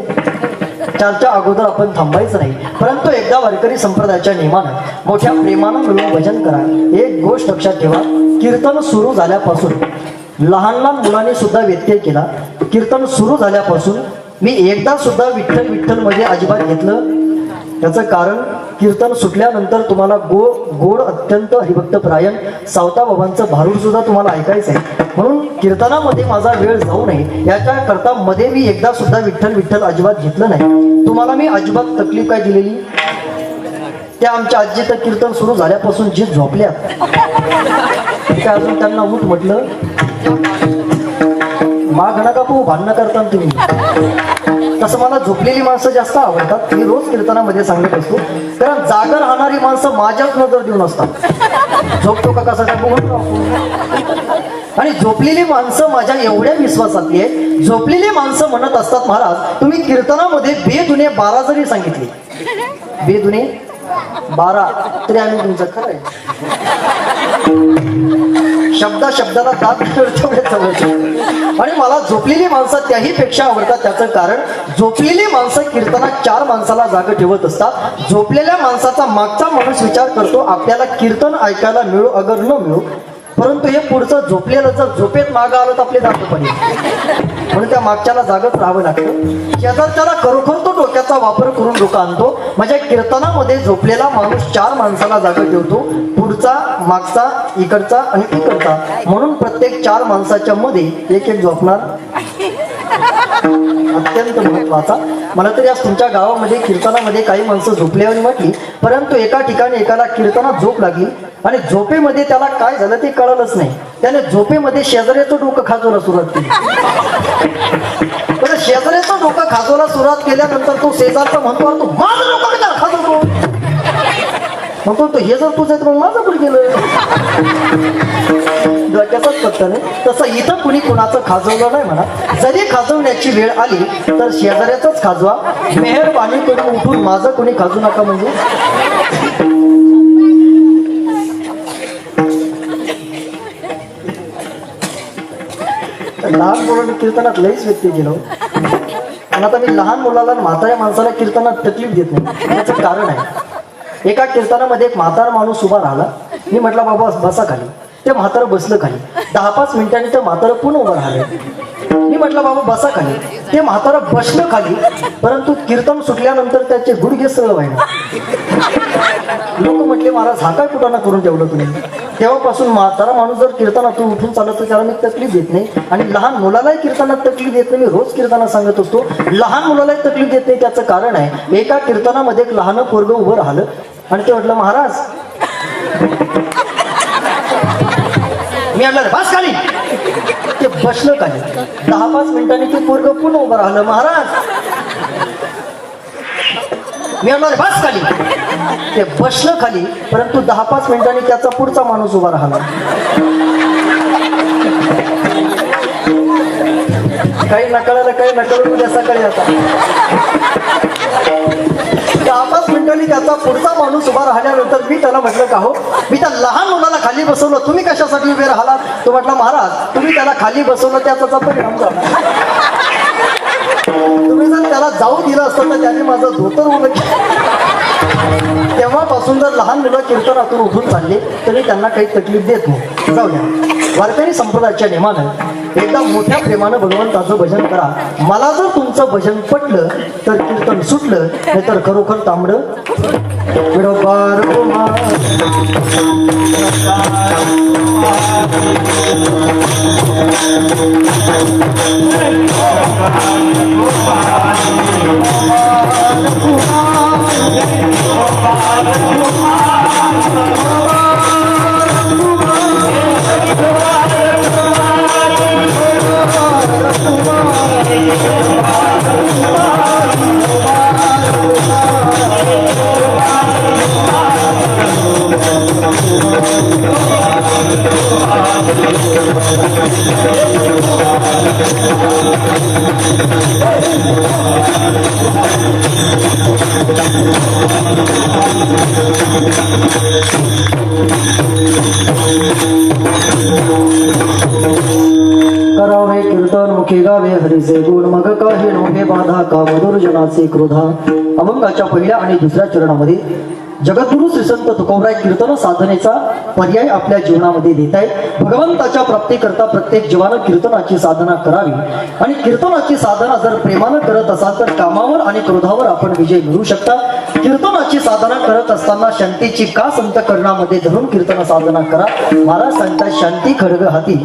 A: 4च्या अगोदर आपण थांबायचं नाही. परंतु एकदा वारकरी संप्रदायाच्या नियमानं मोठ्या प्रेमानं मिळून भजन करा. एक गोष्ट लक्षात ठेवा, कीर्तन सुरू झाल्यापासून लहान लहान मुलांनी सुद्धा व्यत्यय केला. कीर्तन सुरू झाल्यापासून मी एकदा सुद्धा विठ्ठल विठ्ठल मध्ये अजिबात घेतलं. त्याचं कारण कीर्तन सुटल्यानंतर तुम्हाला गोड अत्यंत हरिभक्त परायण सावता बाबांचं भारूड सुद्धा तुम्हाला ऐकायचं आहे. म्हणून कीर्तनामध्ये माझा वेळ जाऊ नये याच्या करता मध्ये मी एकदा सुद्धा विठ्ठल विठ्ठल अजिबात घेतलं नाही. तुम्हाला मी अजिबात तकलीफ काय दिलेली, त्या आमच्या आजी तर कीर्तन सुरू झाल्यापासून जे झोपल्या काय अजून त्यांना उठ म्हटलं, माग नका तू भांडणं करता तुम्ही. तसं मला झोपलेली माणसं जास्त आवडतात. मी रोज कीर्तनामध्ये सांगत असतो, कारण जागर राहणारी माणसं माझ्याच नजर देऊन असतात. झोपतो का कसा काय बघून राहतो. आणि झोपलेली माणसं माझ्या एवढ्या विश्वासातली आहे, झोपलेली माणसं म्हणत असतात महाराज तुम्ही कीर्तनामध्ये बेदुने 12 जरी सांगितले, बेदुने 12 तरी आम्ही तुमचं खरं आहे. शब्दाला दात आणि मला झोपलेली माणसं त्याही पेक्षा आवडतात. त्याचं कारण झोपलेली माणसं कीर्तनात 4 माणसाला जाग ठेवत असतात. झोपलेल्या माणसाचा मागचा माणूस विचार करतो आपल्याला कीर्तन ऐकायला मिळो अगर न मिळो, परंतु हे पुढचं झोपलेलं जर झोपेत मागं आलं तर आपले दात पडेल. म्हणून त्या मागच्याला जागच राहावं लागतं. शेजारच्याला खरोखर तो डोक्याचा वापर करून डोका आणतो. माझ्या कीर्तनामध्ये झोपलेला माणूस 4 माणसाला जागा ठेवतो, पुढचा, मागचा, इकडचा आणि इकडचा. म्हणून प्रत्येक 4 माणसाच्या मध्ये एक झोपणार. अत्यंत महत्वाचा. मला तरी आज तुमच्या गावामध्ये कीर्तनामध्ये काही माणसं झोपल्यावर म्हटली, परंतु एका ठिकाणी एकाला कीर्तनात झोप लागली आणि झोपेमध्ये त्याला काय झालं ते कळलंच नाही. त्याने झोपेमध्ये शेजाऱ्याचं डोकं खाजवायला सुरुवात केली. तर शेजाऱ्याचं डोकं खाजवायला सुरुवात केल्यानंतर तो शेजारचा म्हणतो तू माझं डोकं का खाजवतो, म्हणतो तो हे जर तुझं मग माझं पण गेलं. डोक्याचाच पत्ता नाही. तसं इथं कुणी कुणाचं खाजवलं नाही म्हणा. जरी खाजवण्याची वेळ आली तर शेजाऱ्याचंच खाजवा. मेहरबानी करून उठून माझं कोणी खाजू नका. म्हणजे लहान मुलांनी कीर्तनात लईच व्यक्ती गेलो. आणि आता मी लहान मुलाला म्हाताऱ्या माणसाला कीर्तनात तकलीफ देत नाही. त्याचं कारण आहे, एका कीर्तनामध्ये एक म्हातारा माणूस उभा राहिला. मी म्हटलं बाबा बसा खाली. ते म्हातारं बसलं खाली. 10-5 मिनिटांनी ते म्हातारं पुन्हा उभं राहिलं. मी म्हटलं बाबा बसा खाली. ते म्हातारं बसलं खाली, परंतु कीर्तन सुटल्यानंतर त्याचे गुडघे सरळ व्हायला. लोक म्हटले महाराज हा काय कुटाणा करून ठेवलं तुम्ही. तेव्हापासून म्हातारा माणूस जर कीर्तनातून उठून चालत तर त्याला मी तकलीफ देत नाही. आणि लहान मुलालाही कीर्तनात तकलीफ देत नाही. मी रोज कीर्तनात सांगत असतो लहान मुलालाही तकलीफ देत नाही. त्याचं कारण आहे, एका कीर्तनामध्ये एक लहान पोरगं उभं राहिलं आणि ते म्हटलं महाराज, मी म्हटलं बस खाली. ते बसलं खाली. 10-5 मिनिटांनी ते पोरगं पुन्हा उभं राहिलं. महाराज, मी म्हटलं बस खाली. ते बसलं खाली, परंतु 10-5 मिनिटांनी त्याचा पुढचा माणूस उभा राहिला. काही नकळायला काही नकळून उद्या सकाळी आता 10-5 मिनिटं मंडळी त्याचा पुढचा माणूस उभा राहिल्यानंतर मी त्याला म्हटलं का हो, मी त्या लहान मुलाला खाली बसवलं, तुम्ही कशासाठी उभे राहिलात? तो म्हटला महाराज तुम्ही त्याला खाली बसवलं त्याचा परिणाम झाला. तुम्ही जर त्याला जाऊ दिलं असतं तर त्याने माझं धोतर उभं केलं. तेव्हापासून जर लहान मुलं कीर्तनातून उठून चालले तरी त्यांना काही तकलीफ देत नाही. जाऊ द्या. वारकरी संप्रदायाच्या नियमानं एकदा मोठ्या प्रेमानं भगवंताचं भजन करा. मला जर तुमचं भजन पटलं तर कीर्तन सुटलं, नाहीतर खरोखर तांबडं विडोबार करावे कीर्तन मुखी गावे हरीचे गुण, मग काही नोहे बाधा का मधुरजनाचे क्रोधा. अभंगाच्या पहिल्या आणि दुसऱ्या चरणामध्ये जगद्गुरु श्री संत तुकोबराय कीर्तन साधनेचा पर्याय आपल्या जीवनामध्ये देत आहेत. भगवंताच्या प्राप्तीकरता प्रत्येक जीवानं कीर्तनाची साधना करावी. आणि कीर्तनाची साधना जर प्रेमानं करत असाल तर कामावर आणि क्रोधावर आपण विजय मिळवू शकता. कीर्तनाची साधना करत असताना शांतीची का अंतःकरणामध्ये धरून कीर्तन साधना करा. महाराज सांगतात शांती खडग हाती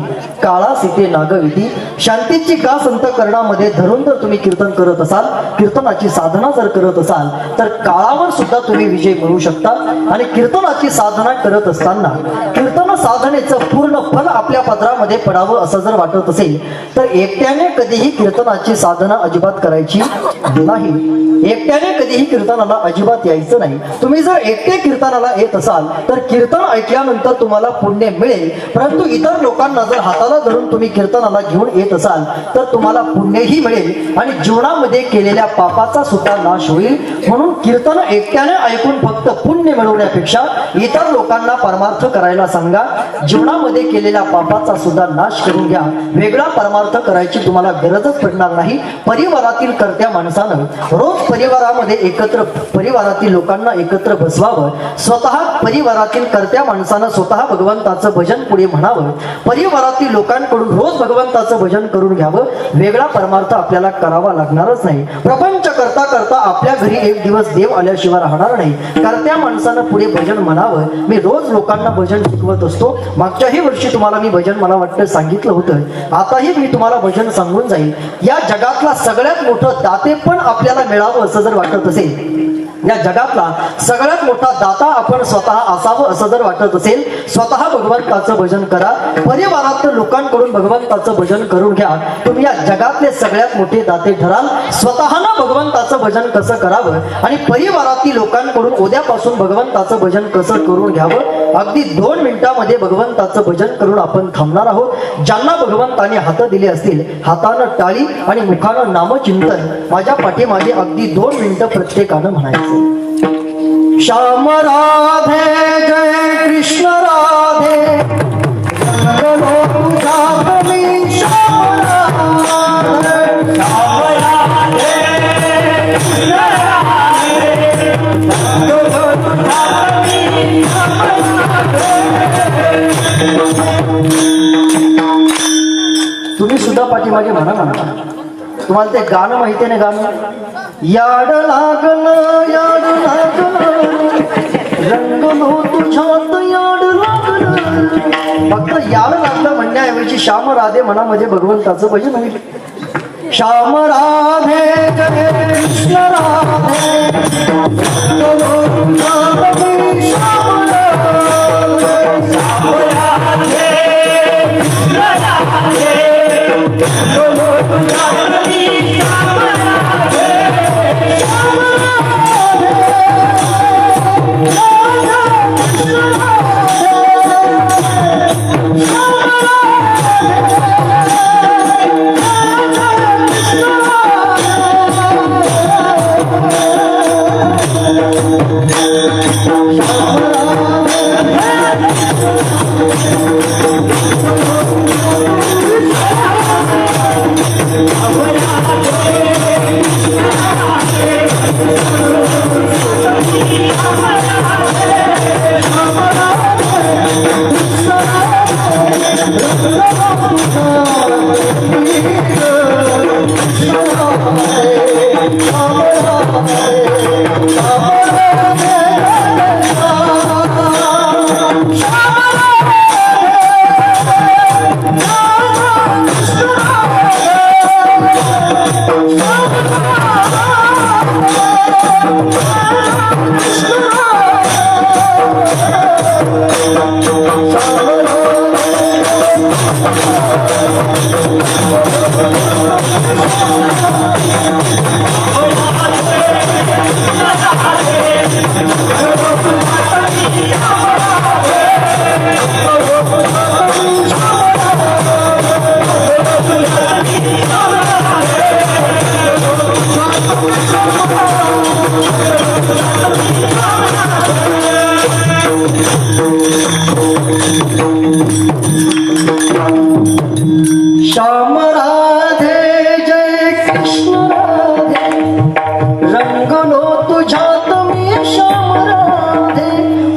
A: काळा सीते नागविती. शांतीची का अंतःकरणामध्ये धरून जर तुम्ही कीर्तन करत असाल, कीर्तनाची साधना जर करत असाल तर काळावर सुद्धा तुम्ही विजय मिळवू शकता. आणि कीर्तनाची साधना करत असताना कीर्तन साधनेचं पूर्ण फल आपल्या पदरामध्ये पडावं असं जर वाटत असेल तर एकट्याने कधीही कीर्तनाची साधना अजिबात करायची नाही. एकट्याने कधीही कीर्तनाला अजिबात यायचं नाही. तुम्ही जर एकटे कीर्तनाला येत असाल तर कीर्तन ऐकल्यानंतर तुम्हाला पुण्य मिळेल, परंतु इतर लोकांना जर हाताला धरून तुम्ही कीर्तनाला घेऊन येत असाल तर तुम्हाला पुण्यही मिळेल आणि जीवनामध्ये केलेल्या पापाचा सुद्धा नाश होईल. म्हणून कीर्तन एकट्याने ऐकून फक्त पुण्य मिळवण्यापेक्षा इतर लोकांना परमार्थ करायला सांगा. जीवनामध्ये केलेल्या पापाचा सुद्धा नाश करून घ्या. वेगळा परमार्थ करायची तुम्हाला गरजच पडणार नाही. परिवारातील कर्त्या माणसानं रोज परिवारामध्ये एकत्र परिवारातील लोकांना एकत्र बसवावं. स्वतः परिवारातील कर्त्या माणसानं स्वतः भगवंताचं भजन पुढे म्हणावं. परिवारातील लोकांकडून रोज भगवंताचं भजन करून घ्यावं. वेगळा परमार्थ आपल्याला करावा लागणारच नाही. प्रपंच करता करता आपल्या घरी एक दिवस देव आल्याशिवाय राहणार नाही. कर्त्या माणसानं पुढे भजन म्हणावं. मी रोज लोकांना भजन शिकवत असतो. मागच्याही वर्षी तुम्हाला मी भजन मला वाटतं सांगितलं होतं. आताही मी तुम्हाला भजन सांगून जाईल. या जगातला सगळ्यात मोठं दाते पण आपल्याला मिळावं असं जर वाटत असेल, या जगातला सगळ्यात मोठा दाता आपण स्वतः असावं असं जर वाटत असेल, स्वतः भगवंताचं भजन करा. परिवारातल्या लोकांकडून भगवंताचं भजन करून घ्या. तुम्ही या जगातले सगळ्यात मोठे दाते ठराल. स्वतःनं भगवंताचं भजन कसं करावं आणि परिवारातील लोकांकडून उद्यापासून भगवंताचं भजन कसं करून घ्यावं, अगदी 2 मिनिटांमध्ये भगवंताचं भजन करून आपण थांबणार आहोत. ज्यांना भगवंताने हात दिले असतील, हातानं टाळी आणि मुखानं नामचिंतन माझ्या पाठीमागे अगदी 2 मिनिटं प्रत्येकानं म्हणायचं. श्याम राधे जय कृष्ण राधे रंगलो तुझा कवी श्याम राधे. श्याम राधे कृष्ण राधे रंगलो तुझा कवी श्याम राधे. तुम्ही सुद्धा पाठीमागे म्हणा ना. तुम्हाला ते गाणं माहिती आहे ना? गाणं याड लागलं याड लागलं रंगलो तुझ्यात याड लागलं. फक्त याड लागलं म्हणण्याऐवजी श्याम राधे म्हणा, म्हणजे भगवंताचं भजन होईल. श्याम राधे जय कृष्ण राधे रंगलो तुझ्यात श्याम राधे. श्याम राधे कृष्ण राधे रंगलो तुझ्यात श्याम राधे. श्याम राधे जय कृष्ण राधे रंगलो तुझ्यात मी श्याम राधे.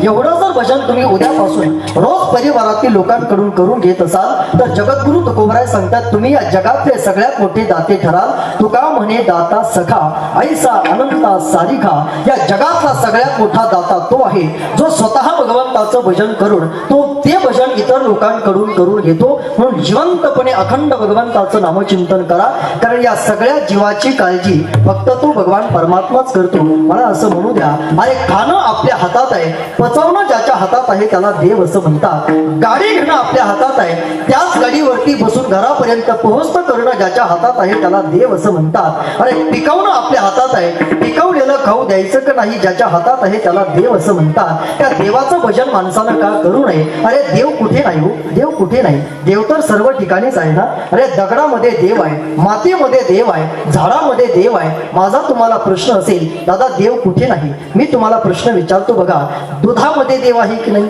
A: एवढं जर भजन तुम्ही उद्यापासून रोज परिवारातील लोकांकडून करून घेत असाल तर जगद्गुरु तुकोबराय सांगतात तुम्ही या जगातले सगळ्यात मोठे दाते ठराल. तुका म्हणे दाता सखा ऐसा अनंता सारिखा. या जगातला सगळ्यात मोठा दाता तो आहे जो स्वतः भगवंताचं भजन करून तो ते भजन इतर लोकांकडून करून घेतो. म्हणून जिवंतपणे अखंड भगवंताचं नामचिंतन करा. कारण या सगळ्या जीवाची काळजी फक्त तो भगवान परमात्माच करतो. मला असं म्हणू द्या, अरे खाणं आपल्या हातात आहे, पचवणं ज्याच्या हातात आहे त्याला देव असं म्हणतात. गाडी घेणं आपल्या हातात आहे, त्याच गाडीवरती बसून घरापर्यंत पोहोचतं करणं ज्याच्या हातात आहे त्याला देव असं म्हणतात. अरे पिकवणं आपल्या हातात आहे, पिकवलेलं खाऊ द्यायचं का नाही ज्याच्या हातात आहे त्याला देव असं म्हणतात. त्या देवाचं भजन माणसानं का करू नये? अरे देव कुठे नाही हो, देव कुठे नाही, देव तर सर्व ठिकाणीच आहे ना. अरे दगडामध्ये देव आहे, मातीमध्ये देव आहे, झाडामध्ये देव आहे. माझा तुम्हाला प्रश्न असेल दादा देव कुठे नाही, मी तुम्हाला प्रश्न विचारतो बघा, दुधामध्ये देव आहे की नाही?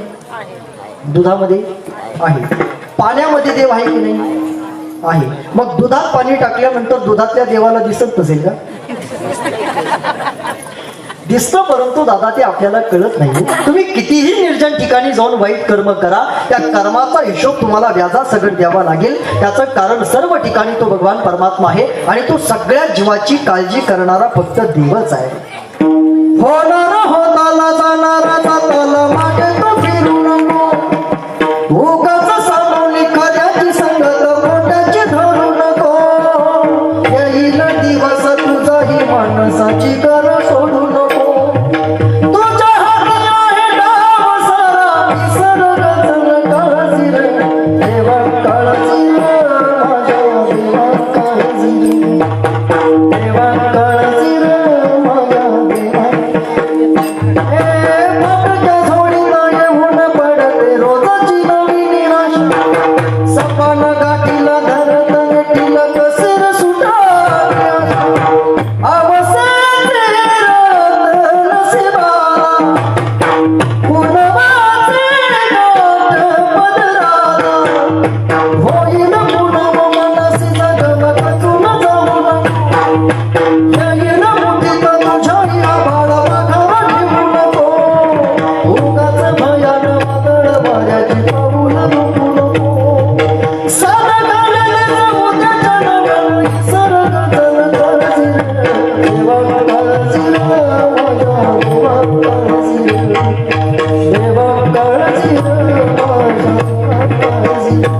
A: दुधामध्ये आहे. पाण्यामध्ये देव आहे की नाही? आहे. मग दुधात पाणी टाकल्यानंतर दुधातल्या देवाला दिसत नसेल का? दिसतं, परंतु दादा ते आपल्याला कळत नाही. तुम्ही कितीही निर्जन ठिकाणी जाऊन वाईट कर्म करा, त्या कर्माचा हिशोब तुम्हाला व्याजासकट द्यावा लागेल. त्याचं कारण सर्व ठिकाणी तो भगवान परमात्मा आहे आणि तो सगळ्या जीवाची काळजी करणारा फक्त देवच आहे. होणार होताला जाणारा जाताला मागे तो फिरू नको, उगाच सामावली खऱ्याची संगत मोठ्याची धरू नको. येईल दिवस तुझाही माणसाची कर सोडू नको. तुझ्या हाती आहे डाव सारा, निसर्ग जण काळजी रे देवा काळजी रे माझ्या देवा काळजी रे देवा काळजी रे माझ्या देवा. हे भटक्या झोडीला येऊन पडते रोजची नवी निराशा. सपान गाठीला धरत नेटीला कसेर सुटाव्या. अवसेचे रथ नशिबाला, पुनवाचे गाठ पदराला. होईल पुनव मनसी जगम खचून जाऊ नको. येईल मुठीत तुझ्याही आभाळा माघार ठेवू नको. उगाच भयान वादळ वाऱ्याची पाऊल नको नको. सारं घालेले जाऊ त्याच्या नव्यानं निसर्ग जण काळजी रे देवा काळजी रे माझ्या देवा काळजी रे देवा काळजी रे माझ्या काळजी रे.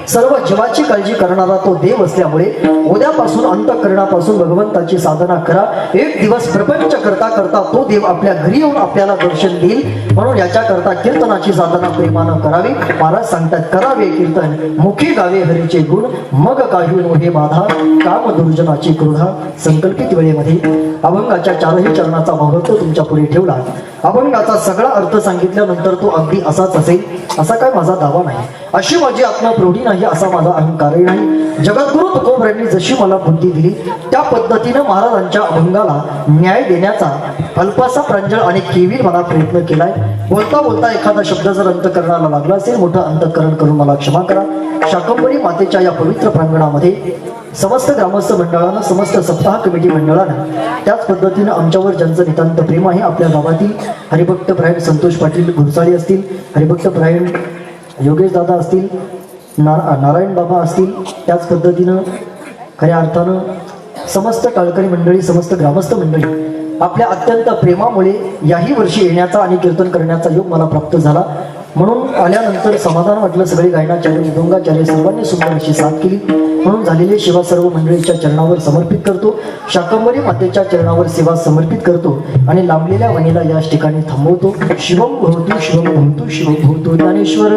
A: सर्व जीवाची काळजी करणारा तो देव असल्यामुळे उद्यापासून अंतःकरणापासून भगवंताची साधना करा. एक दिवस प्रपंच करता करता तो देव आपल्या घरी येऊन आपल्याला दर्शन देईल. म्हणून याच्या करता कीर्तनाची साधना प्रेमानं करावी. महाराज सांगतात करावे कीर्तन मुखी गावे हरीचे गुण, मग काही नोहे बाधा काम दुर्जनाची क्रोधा. संकल्पित वेळेमध्ये अभंगाच्या चारही चरणाचा महत्व तुमच्या पुढे ठेवला. अभंगाचा सगळा अर्थ सांगितल्यानंतर तो अगदी असाच असेल असा काय माझा दावा नाही, अशी माझी आत्मा प्रौढी नाही, असा माझा अहंकारही नाही. जगद्गुरु तुकोबरायांनी जशी मला बुद्धी दिली त्या पद्धतीनं महाराजांच्या अभंगाला न्याय देण्याचा अल्पासा प्रांजळ आणि केविल मला प्रयत्न केलाय. बोलता बोलता एखादा शब्द जर अंतःकरणाला लागला असेल मोठं अंतःकरण करून मला क्षमा करा. शाकंभरी मातेच्या या पवित्र प्रांगणामध्ये समस्त ग्रामस्थ मंडळानं, समस्त सप्ताह कमिटी मंडळानं, त्याच पद्धतीनं आमच्यावर ज्यांचं नितांत प्रेम आहे, आपल्या गावातील हरिभक्त प्रायण संतोष पाटील गुरसाळी असतील, हरिभक्त प्रायण योगेश दादा असतील, नारायण बाबा असतील, त्याच पद्धतीनं खऱ्या अर्थानं समस्त टाळकरी मंडळी, समस्त ग्रामस्थ मंडळी, आपल्या अत्यंत प्रेमामुळे याही वर्षी येण्याचा आणि कीर्तन करण्याचा योग मला प्राप्त झाला. म्हणून आल्यानंतर समाधान वाटलं. सगळे गायनाचार्य, मृदंगाचार्य सर्वांनी सुंदर अशी साथ केली. म्हणून झालेली सेवा सर्व मंडळीच्या चरणावर समर्पित करतो. शाकंभरी मातेच्या चरणावर सेवा समर्पित करतो आणि लांबलेल्या वणीला याच ठिकाणी थांबवतो. शिवम भवतु शिवम भवतु शिवम भवतु. ज्ञानेश्वर